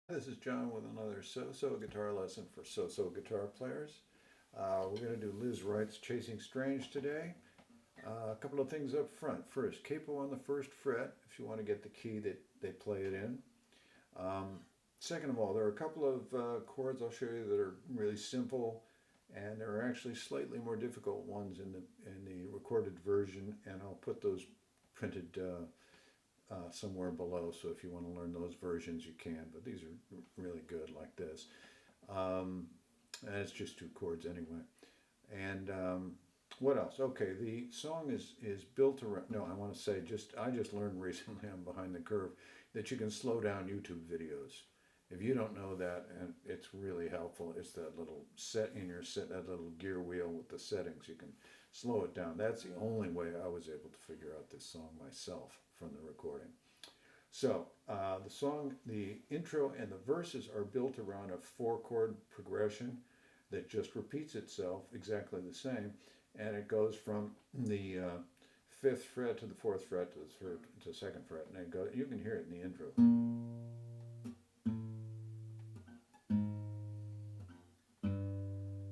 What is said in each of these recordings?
This is John with another so-so guitar lesson for so-so guitar players. We're going to do Lizz Wright's Chasing Strange today. A couple of things up front. First, capo on the first fret if you want to get the key that they play it in. Second of all, there are a couple of chords I'll show you that are really simple, and there are actually slightly more difficult ones in the recorded version, and I'll put those printed somewhere below, so if you want to learn those versions you can, but these are really good like this. And it's just two chords anyway. And what else? Okay, the song is built around, no, I want to say, I just learned recently, I'm behind the curve, that you can slow down YouTube videos. If you don't know that, and it's really helpful, it's that little set in your set, that little gear wheel with the settings, you can slow it down. That's the only way I was able to figure out this song myself from the recording. So the song, the intro and the verses are built around a 4-chord progression that just repeats itself exactly the same, and it goes from the 5th fret to the 4th fret to the 3rd to the 2nd fret, and it goes, you can hear it in the intro.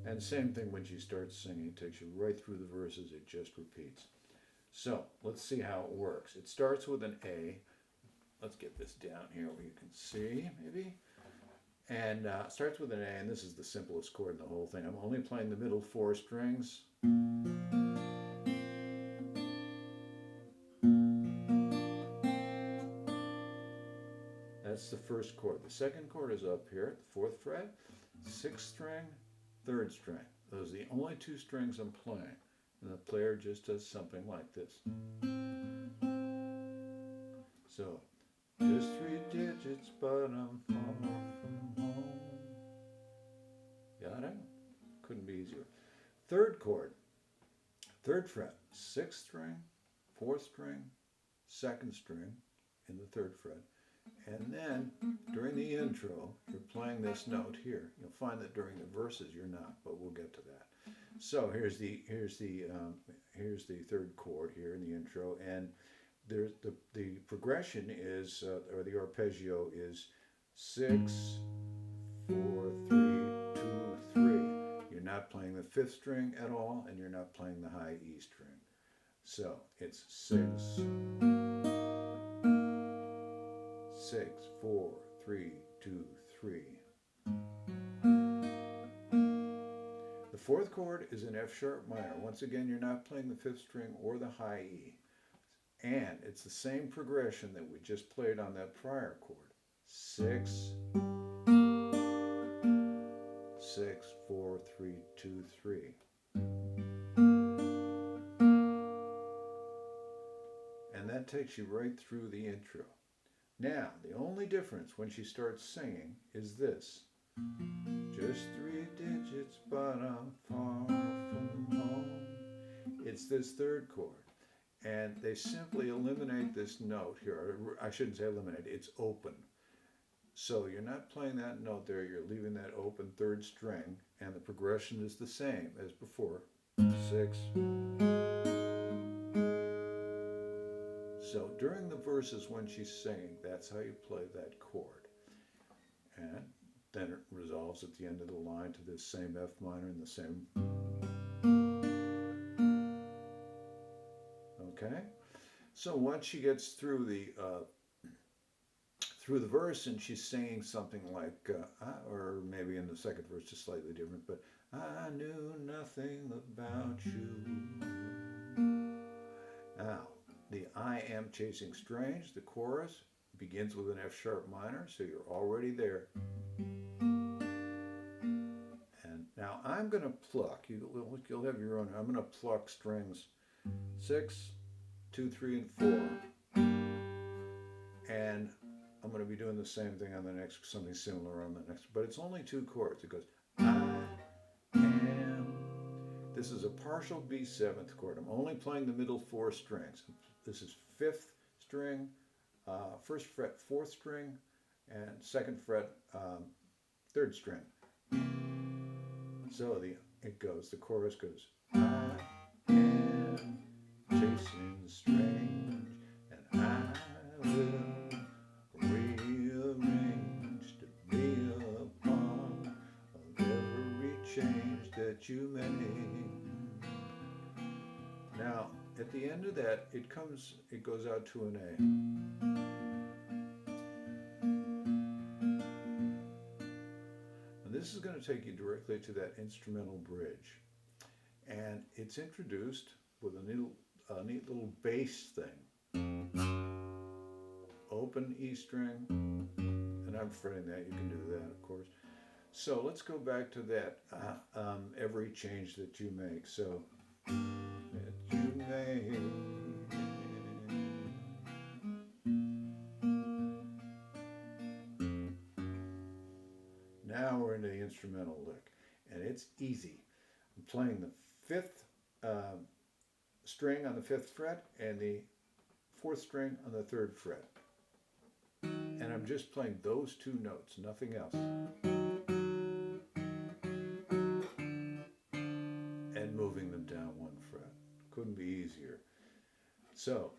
And same thing when she starts singing, it takes you right through the verses, it just repeats. So let's see how it works. It starts with an A. Let's get this down here where you can see, maybe. And starts with an A, and this is the simplest chord in the whole thing. I'm only playing the middle 4 strings. That's the first chord. The second chord is up here, the 4th fret, 6th string, 3rd string. Those are the only 2 strings I'm playing. And the player just does something like this. So, just 3 digits, but I'm far from home. Got it? Couldn't be easier. 3rd chord, 3rd fret, 6th string, 4th string, 2nd string in the 3rd fret. And then, during the intro, you're playing this note here. You'll find that during the verses you're not, but we'll get to that. So here's the 3rd chord here in the intro, and there's the progression is, or the arpeggio is 6, 4, 3, 2, 3. You're not playing the 5th string at all, and you're not playing the high E string. So it's 6, 4, 3, 2, 3. The 4th chord is an F sharp minor. Once again, you're not playing the 5th string or the high E. And it's the same progression that we just played on that prior chord. 6, 6, 4, 3, 2, 3. And that takes you right through the intro. Now, the only difference when she starts singing is this. Just 3 digits, but I'm far from home. It's this 3rd chord. And they simply eliminate this note here. I shouldn't say eliminate, it's open. So you're not playing that note there, you're leaving that open 3rd string, and the progression is the same as before. 6. So during the verses when she's singing, that's how you play that chord. And then it resolves at the end of the line to this same F minor and the same. Okay? So once she gets through the verse and she's singing something like, or maybe in the 2nd verse it's slightly different, but I knew nothing about you. Now, the I am chasing strange, the chorus, begins with an F sharp minor, so you're already there. And now I'm going to pluck, you'll have your own, I'm going to pluck strings 6, 2, 3, and 4. And I'm going to be doing the same thing on the next, something similar on the next, but it's only 2 chords. It goes, I am. This is a partial B7th chord. I'm only playing the middle 4 strings. This is 5th string, 1st fret 4th string, and 2nd fret 3rd string. So the chorus goes, I am chasing strange, and I will rearrange to that you made. Now, at the end of that, it goes out to an A. And this is going to take you directly to that instrumental bridge. And it's introduced with a neat little bass thing. Open E string, and I'm fretting that, you can do that of course. So let's go back to that every change that you make. So, that you make. Now we're into the instrumental lick, and it's easy. I'm playing the fifth string on the fifth fret and the fourth string on the third fret. And I'm just playing those two notes, nothing else. And moving them down one fret. Couldn't be easier. So,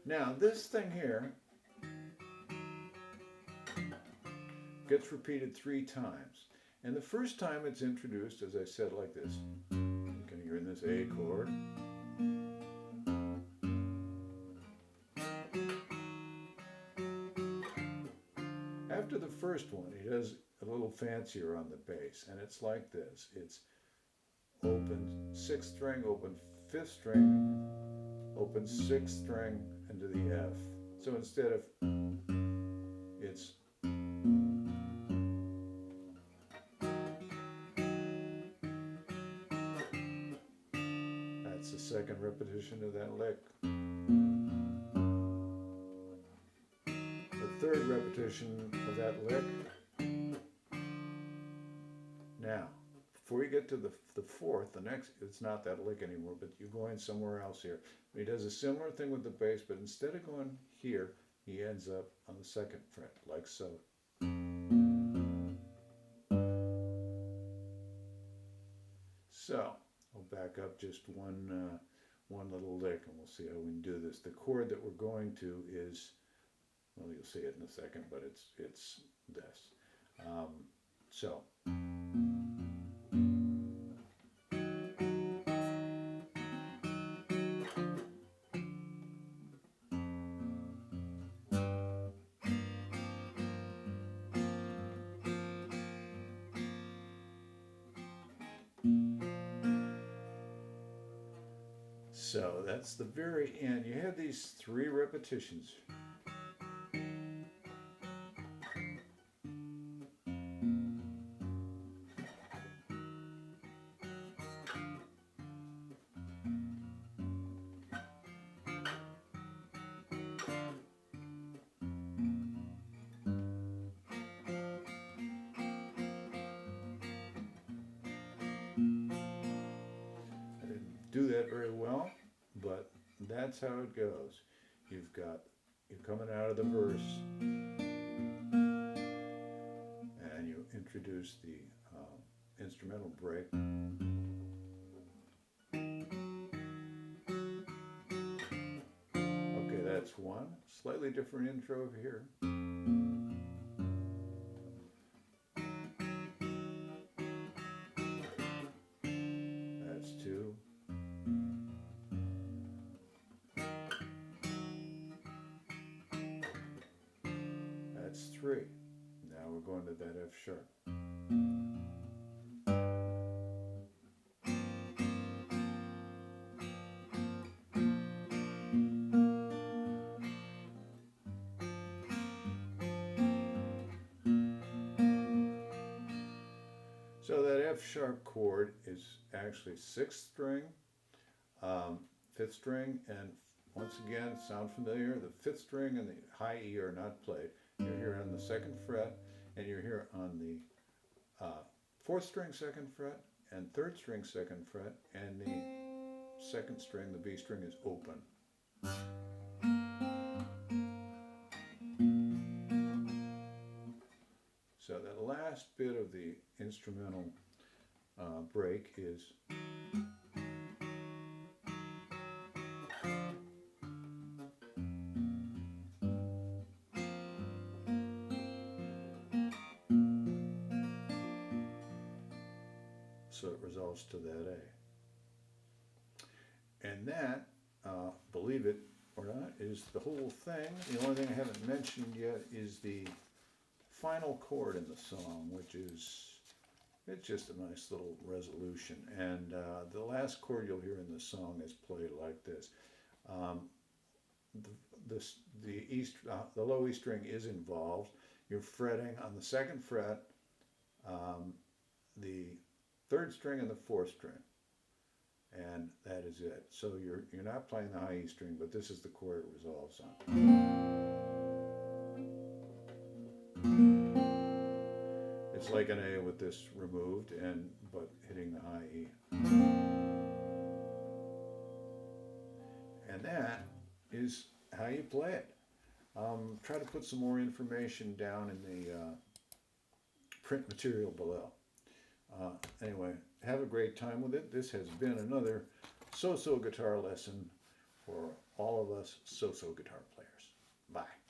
now this thing here gets repeated 3 times. And the first time it's introduced, as I said, like this. Okay, you're in this A chord. After the first one, he does a little fancier on the bass, and it's like this. It's open 6th string, open 5th string, open 6th string, into the F. So instead of, it's that's the second repetition of that lick. The third repetition of that lick. Now, before you get to the fourth, the next, it's not that lick anymore, but you're going somewhere else here. He does a similar thing with the bass, but instead of going here, he ends up on the 2nd fret, like so. So, I'll back up just one little lick, and we'll see how we can do this. The chord that we're going to is, well, you'll see it in a second, but it's this. So. So that's the very end. You have these 3 repetitions. I didn't do that very well, but that's how it goes. You're coming out of the verse, and you introduce the instrumental break. Okay, that's one. Slightly different intro over here. That's 2. That's 3. Now we're going to that F sharp. So that F sharp chord is actually 6th string, 5th string, and once again, sound familiar? The 5th string and the high E are not played. You're here on the 2nd fret, and you're here on the 4th string 2nd fret, and 3rd string 2nd fret, and the 2nd string, the B string, is open. So that last bit of the instrumental break is. So it resolves to that A. And that, believe it or not, is the whole thing. The only thing I haven't mentioned yet is the final chord in the song, which is, it's just a nice little resolution. And the last chord you'll hear in the song is played like this. The low E string is involved. You're fretting on the second fret, the third string and the fourth string, and that is it. So you're not playing the high E string, but this is the chord it resolves on. It's like an A with this removed, but hitting the high E. And that is how you play it. Try to put some more information down in the print material below. Anyway, have a great time with it. This has been another so-so guitar lesson for all of us so-so guitar players. Bye.